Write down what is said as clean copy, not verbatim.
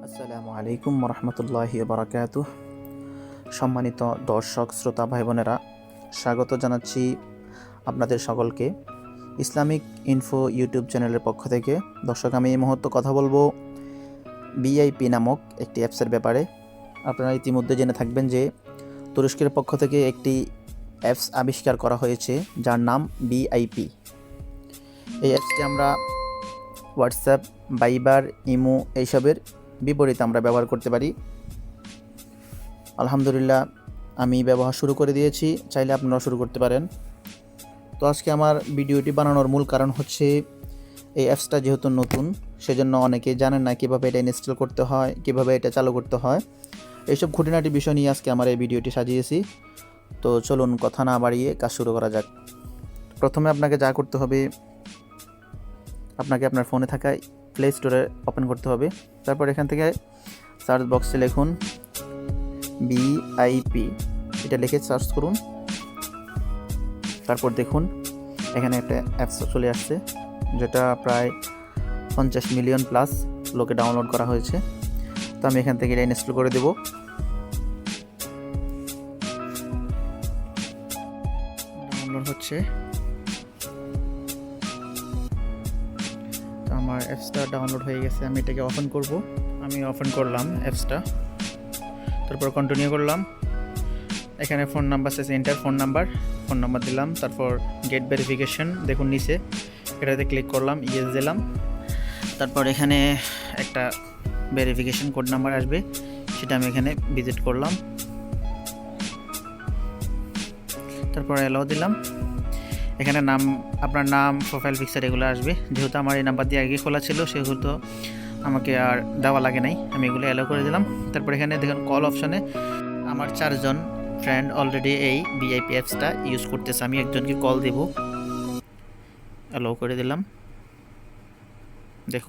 আসসালামু আলাইকুম রহমতুল্লাহি বারাকাতুহ। সম্মানিত দর্শক শ্রোতা ভাই বোনেরা, স্বাগত জানাচ্ছি আপনাদের সকলকে ইসলামিক ইনফো ইউটিউব চ্যানেলের পক্ষ থেকে। দর্শক, আমি এই মুহূর্তে কথা বলবো বিআইপি নামক একটি অ্যাপসের ব্যাপারে। আপনারা ইতিমধ্যে জেনে থাকবেন যে তুরস্কের পক্ষ থেকে একটি অ্যাপস আবিষ্কার করা হয়েছে যার নাম বিআইপি। এই অ্যাপসটি আমরা হোয়াটসঅ্যাপ, ভাইবার, ইমো এইসবের বিপরীতে আমরা ব্যবহার করতে পারি। আলহামদুলিল্লাহ, আমি ব্যবহার শুরু করে দিয়েছি, চাইলে আপনারাও শুরু করতে পারেন। তো আজকে আমার ভিডিওটি বানানোর মূল কারণ হচ্ছে এই অ্যাপসটা যেহেতু নতুন, সেজন্য অনেকে জানেন না কীভাবে এটা ইনস্টল করতে হয়, কীভাবে এটা চালু করতে হয়। এইসব খুঁটিনাটি বিষয় নিয়ে আজকে আমার এই ভিডিওটি সাজিয়েছি। তো চলুন কথা না বাড়িয়ে কাজ শুরু করা যাক। প্রথমে আপনাকে যা করতে হবে, আপনাকে আপনার ফোনে থাকা প্লে স্টোরে ওপেন করতে হবে। তারপর এখান থেকে সার্চ বক্সে লিখুন বিআইপি, এটা লিখে সার্চ করুন। তারপর দেখুন এখানে একটা অ্যাপস চলে আসছে, যেটা প্রায় 50 মিলিয়ন প্লাস লোকে ডাউনলোড করা হয়েছে। তো আমি এখান থেকে এটা ইনস্টল করে দেব। ডাউনলোড হচ্ছে। আমার অ্যাপসটা ডাউনলোড হয়ে গেছে, আমি এটাকে ওপেন করব। আমি ওপেন করলাম অ্যাপসটা, তারপর কন্টিনিউ করলাম। এখানে ফোন নাম্বার আছে, এন্টার ফোন নাম্বার দিলাম। তারপর গেট ভেরিফিকেশন, দেখুন নিচে, এটাতে ক্লিক করলাম, ইয়েস দিলাম। তারপর এখানে একটা ভেরিফিকেশন কোড নাম্বার আসবে, সেটা আমি এখানে ভিজিট করলাম। তারপর অ্যালাউ দিলাম। এখানে নাম, আপনার নাম, প্রোফাইল পিকচার এগুলো আসবে। যেহেতু আমার এই নাম্বার দিয়ে আগে খোলা ছিল, সেহেতু আমাকে আর দেওয়া লাগে নাই, আমি এগুলো অ্যালাউ করে দিলাম। তারপর এখানে দেখুন কল অপশানে আমার 4 জন ফ্রেন্ড অলরেডি এই বিআইপি অ্যাপসটা ইউজ করতেছে। আমি একজনকে কল দেব, অ্যালাউ করে দিলাম। দেখুন